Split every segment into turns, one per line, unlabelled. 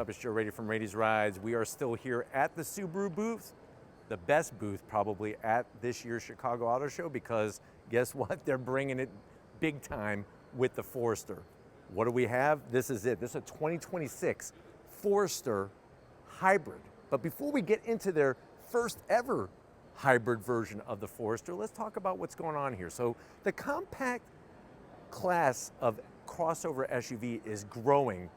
up? It's Joe Raiti from Raiti's Rides. We are still here at the Subaru booth, the best booth probably at this year's Chicago Auto Show, because guess what? They're bringing it big time with the Forester. What do we have? This is it. This is a 2026 Forester Hybrid. But before we get into their first ever hybrid version of the Forester, let's talk about what's going on here. So the compact class of crossover SUV is growing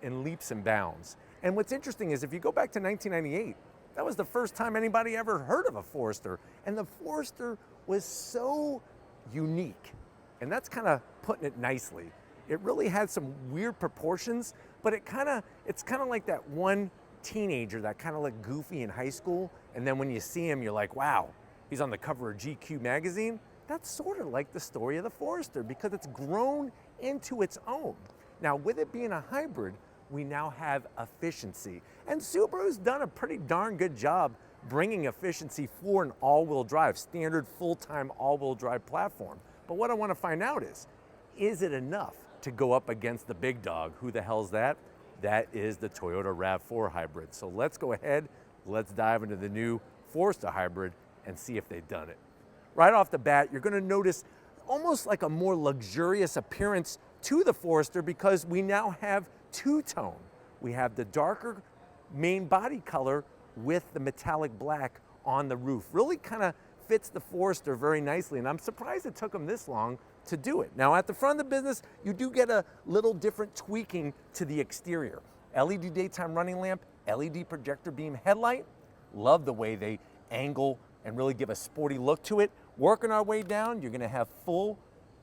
in leaps and bounds. And what's interesting is if you go back to 1998, that was the first time anybody ever heard of a Forester. And the Forester was so unique. And that's kind of putting it nicely. It really had some weird proportions, but it's kind of like that one teenager that kind of looked goofy in high school. And then when you see him, you're like, wow, he's on the cover of GQ magazine. That's sort of like the story of the Forester, because it's grown into its own. Now, with it being a hybrid, we now have efficiency. And Subaru's done a pretty darn good job bringing efficiency for an all-wheel drive, standard full-time all-wheel drive platform. But what I want to find out is it enough to go up against the big dog? Who the hell's that? That is the Toyota RAV4 Hybrid. So let's go ahead, let's dive into the new Forester Hybrid and see if they've done it. Right off the bat, you're going to notice almost like a more luxurious appearance to the Forester, because we now have two-tone. We have the darker main body color with the metallic black on the roof. Really kind of fits the Forester very nicely, and I'm surprised it took them this long to do it. Now, at the front of the business, you do get a little different tweaking to the exterior. LED daytime running lamp, LED projector beam headlight. Love the way they angle and really give a sporty look to it. Working our way down, you're gonna have full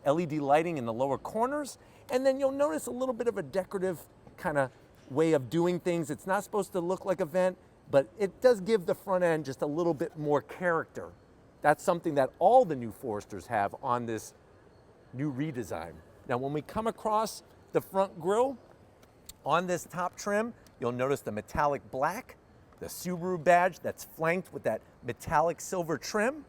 LED lighting in the lower corners, and then you'll notice a little bit of a decorative kind of way of doing things. It's not supposed to look like a vent, but it does give the front end just a little bit more character. That's something that all the new Foresters have on this new redesign. Now, when we come across the front grille, on this top trim, you'll notice the metallic black, the Subaru badge that's flanked with that metallic silver trim.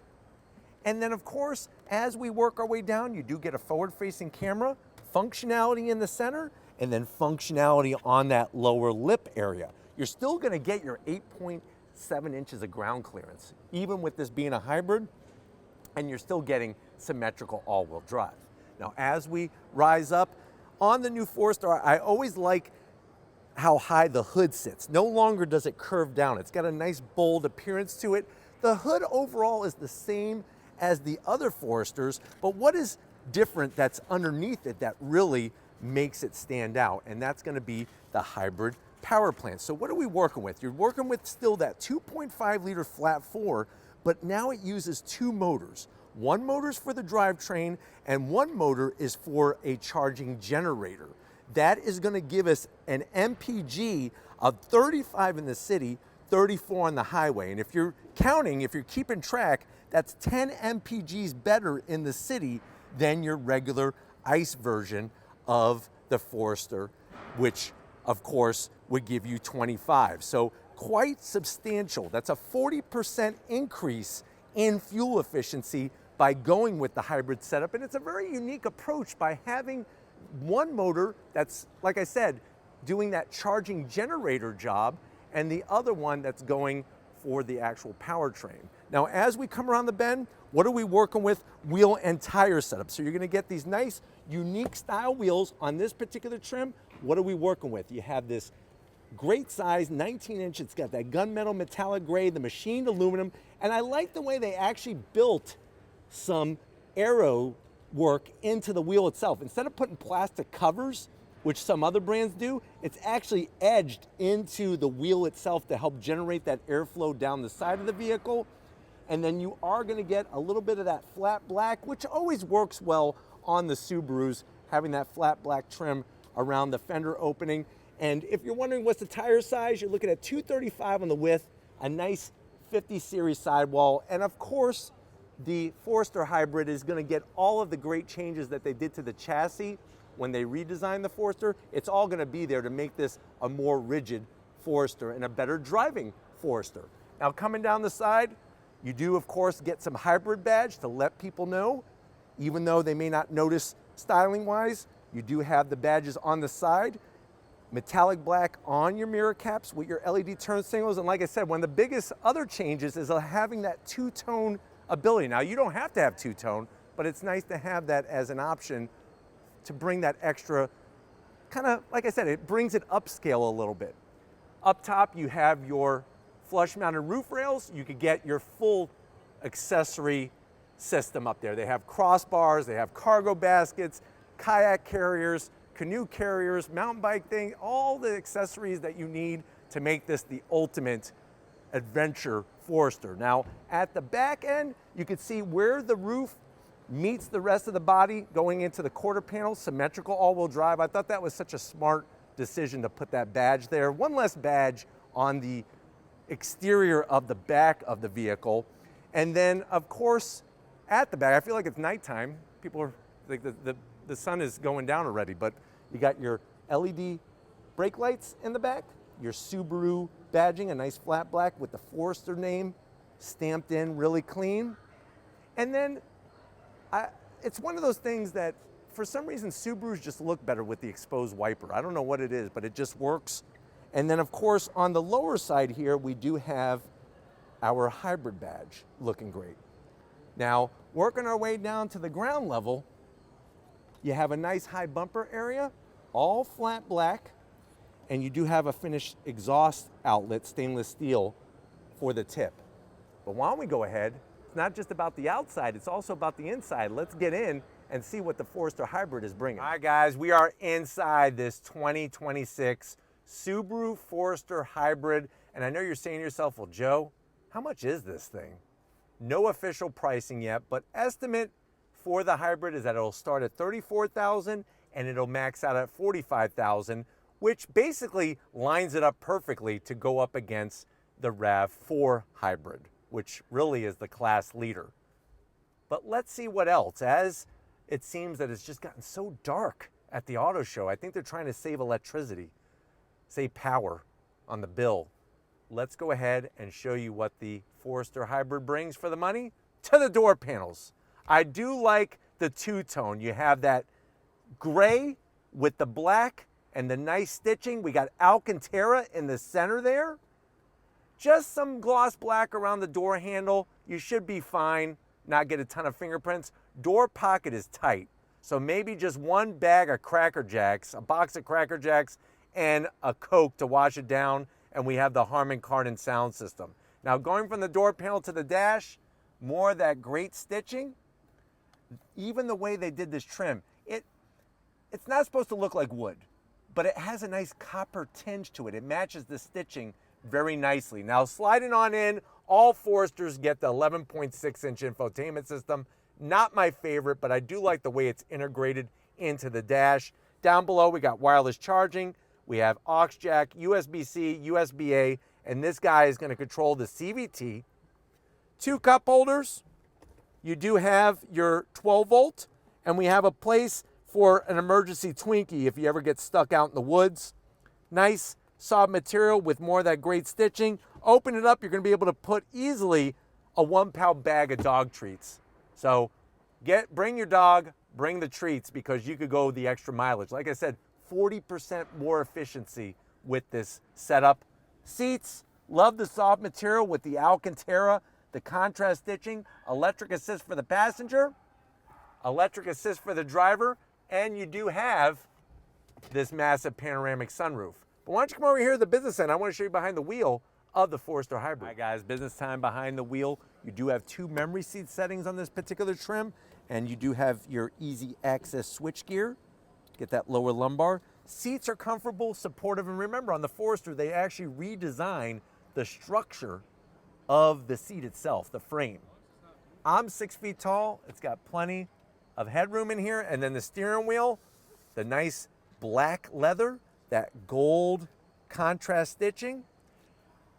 And then, of course, as we work our way down, you do get a forward-facing camera, functionality in the center, and then functionality on that lower lip area. You're still gonna get your 8.7 inches of ground clearance, even with this being a hybrid, and you're still getting symmetrical all-wheel drive. Now, as we rise up on the new Forester, I always like how high the hood sits. No longer does it curve down. It's got a nice bold appearance to it. The hood overall is the same as the other Foresters, but what is different that's underneath it that really makes it stand out? And that's gonna be the hybrid power plant. So what are we working with? You're working with still that 2.5 liter flat four, but now it uses two motors. One motor's for the drivetrain, and one motor is for a charging generator. That is gonna give us an MPG of 35 in the city, 34 on the highway. And if you're counting, if you're keeping track, that's 10 MPGs better in the city than your regular ICE version of the Forester, which of course would give you 25. So quite substantial. That's a 40% increase in fuel efficiency by going with the hybrid setup. And it's a very unique approach by having one motor that's, like I said, doing that charging generator job, and the other one that's going for the actual powertrain. Now, as we come around the bend, what are we working with? Wheel and tire setup. So you're gonna get these nice, unique style wheels on this particular trim. What are we working with? You have this great size, 19 inch. It's got that gunmetal metallic gray, the machined aluminum, and I like the way they actually built some aero work into the wheel itself. Instead of putting plastic covers, which some other brands do, it's actually edged into the wheel itself to help generate that airflow down the side of the vehicle. And then you are gonna get a little bit of that flat black, which always works well on the Subarus, having that flat black trim around the fender opening. And if you're wondering what's the tire size, you're looking at 235 on the width, a nice 50 series sidewall, and of course, the Forester Hybrid is gonna get all of the great changes that they did to the chassis when they redesigned the Forester. It's all gonna be there to make this a more rigid Forester and a better driving Forester. Now, coming down the side, you do, of course, get some hybrid badge to let people know, even though they may not notice styling-wise, you do have the badges on the side. metallic black on your mirror caps with your LED turn signals. And like I said, one of the biggest other changes is having that two-tone ability. Now, you don't have to have two-tone, but it's nice to have that as an option to bring that extra, kind of, like I said, it brings it upscale a little bit. Up top, you have your flush-mounted roof rails. You could get your full accessory system up there. They have crossbars, they have cargo baskets, kayak carriers, canoe carriers, mountain bike thing, all the accessories that you need to make this the ultimate adventure Forester. Now, at the back end, you can see where the roof meets the rest of the body going into the quarter panel, symmetrical all-wheel drive. I thought that was such a smart decision to put that badge there. One less badge on the exterior of the back of the vehicle. And then, of course, at the back, I feel like it's nighttime. People are, like the sun is going down already, but you got your LED brake lights in the back, your Subaru badging, a nice flat black with the Forester name stamped in really clean. And then it's one of those things that for some reason Subarus just look better with the exposed wiper. I don't know what it is, but it just works. And then of course on the lower side here, we do have our hybrid badge looking great. Now, working our way down to the ground level, you have a nice high bumper area, all flat black, and you do have a finished exhaust outlet, stainless steel, for the tip. But why don't we go ahead, it's not just about the outside, it's also about the inside. Let's get in and see what the Forester Hybrid is bringing. All right, guys, we are inside this 2026 Subaru Forester Hybrid, and I know you're saying to yourself, well, Joe, how much is this thing? No official pricing yet, but estimate for the hybrid is that it'll start at $34,000 and it'll max out at $45,000, which basically lines it up perfectly to go up against the RAV4 Hybrid, which really is the class leader. But let's see what else, as it seems that it's just gotten so dark at the auto show. I think they're trying to save electricity, save power on the bill. Let's go ahead and show you what the Forester Hybrid brings for the money to the door panels. I do like the two-tone. You have that gray with the black and the nice stitching. We got Alcantara in the center there. Just some gloss black around the door handle. You should be fine, not get a ton of fingerprints. Door pocket is tight, so maybe just one bag of Cracker Jacks, a box of Cracker Jacks, and a Coke to wash it down, and we have the Harman Kardon sound system. Now, going from the door panel to the dash, more of that great stitching. Even the way they did this trim, it's not supposed to look like wood, but it has a nice copper tinge to it. It matches the stitching very nicely. Now, sliding on in, all Foresters get the 11.6-inch infotainment system. Not my favorite, but I do like the way it's integrated into the dash. Down below, we got wireless charging. We have aux jack, USB-C, USB-A, and this guy is going to control the CVT. 2 cup holders. You do have your 12 volt, and we have a place for an emergency Twinkie if you ever get stuck out in the woods. Nice soft material with more of that great stitching. Open it up, you're going to be able to put easily a 1-pound bag of dog treats. So bring your dog, bring the treats, because you could go the extra mileage. Like I said, 40% more efficiency with this setup. Seats, love the soft material with the Alcantara, the contrast stitching, electric assist for the passenger, electric assist for the driver, and you do have this massive panoramic sunroof. But why don't you come over here to the business end? I want to show you behind the wheel of the Forester Hybrid. All right, guys, business time behind the wheel. You do have 2 memory seat settings on this particular trim, and you do have your easy access switchgear. Get that lower lumbar. Seats are comfortable, supportive, and remember, on the Forester, they actually redesigned the structure of the seat itself, the frame. I'm 6 feet tall. It's got plenty of headroom in here. And then the steering wheel, the nice black leather, that gold contrast stitching.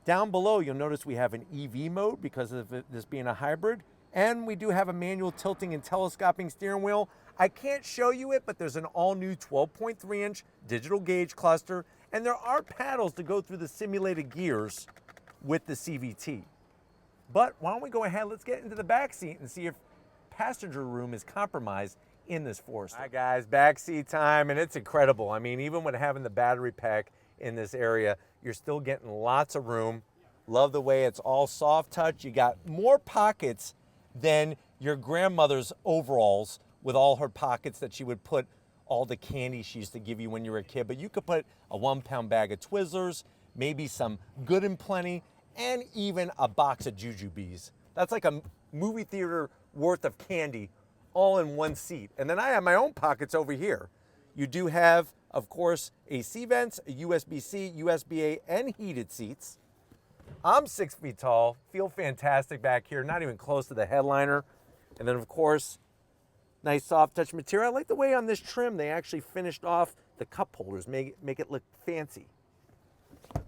Down below, you'll notice we have an EV mode because of this being a hybrid. And we do have a manual tilting and telescoping steering wheel. I can't show you it, but there's an all-new 12.3-inch digital gauge cluster. And there are paddles to go through the simulated gears with the CVT. But why don't we go ahead, let's get into the back seat and see if passenger room is compromised in this Forester. All right, guys, backseat time, and it's incredible. I mean, even with having the battery pack in this area, you're still getting lots of room. Love the way it's all soft touch. You got more pockets than your grandmother's overalls with all her pockets that she would put all the candy she used to give you when you were a kid. But you could put a 1-pound bag of Twizzlers, maybe some Good and Plenty, and even a box of Jujubes. That's like a movie theater worth of candy all in one seat. And then I have my own pockets over here. You do have, of course, AC vents, a USB-C, USB-A, and heated seats. I'm 6 feet tall, feel fantastic back here, not even close to the headliner. And then, of course, nice soft touch material. I like the way on this trim they actually finished off the cup holders, make it look fancy.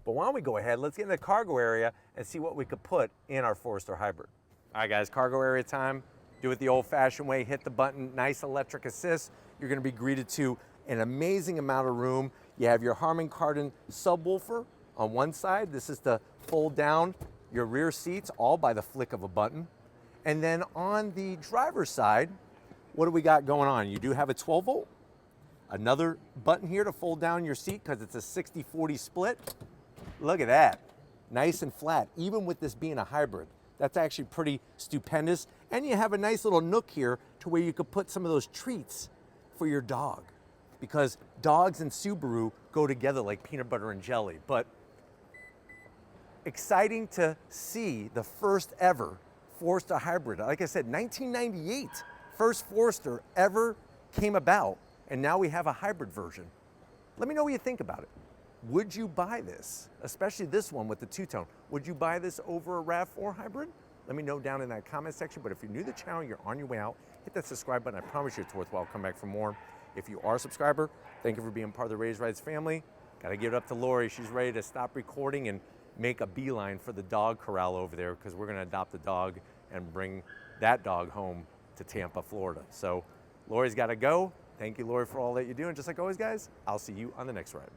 But why don't we go ahead, let's get in the cargo area and see what we could put in our Forester Hybrid. All right, guys, cargo area time. Do it the old-fashioned way, hit the button, nice electric assist. You're gonna be greeted to an amazing amount of room. You have your Harman Kardon subwoofer on one side. This is to fold down your rear seats, all by the flick of a button. And then on the driver's side, what do we got going on? You do have a 12 volt, another button here to fold down your seat because it's a 60-40 split. Look at that, nice and flat, even with this being a hybrid. That's actually pretty stupendous. And you have a nice little nook here to where you could put some of those treats for your dog, because dogs and Subaru go together like peanut butter and jelly. But exciting to see the first ever Forester Hybrid. Like I said, 1998, first Forester ever came about, and now we have a hybrid version. Let me know what you think about it. Would you buy this, especially this one with the two-tone? Would you buy this over a RAV4 Hybrid? Let me know down in that comment section. But if you're new to the channel, you're on your way out, hit that subscribe button. I promise you it's worthwhile. Come back for more. If you are a subscriber, thank you for being part of the Raised Rides family. Got to give it up to Lori. She's ready to stop recording and make a beeline for the dog corral over there, because we're going to adopt a dog and bring that dog home to Tampa, Florida. So Lori's got to go. Thank you, Lori, for all that you do. And just like always, guys, I'll see you on the next ride.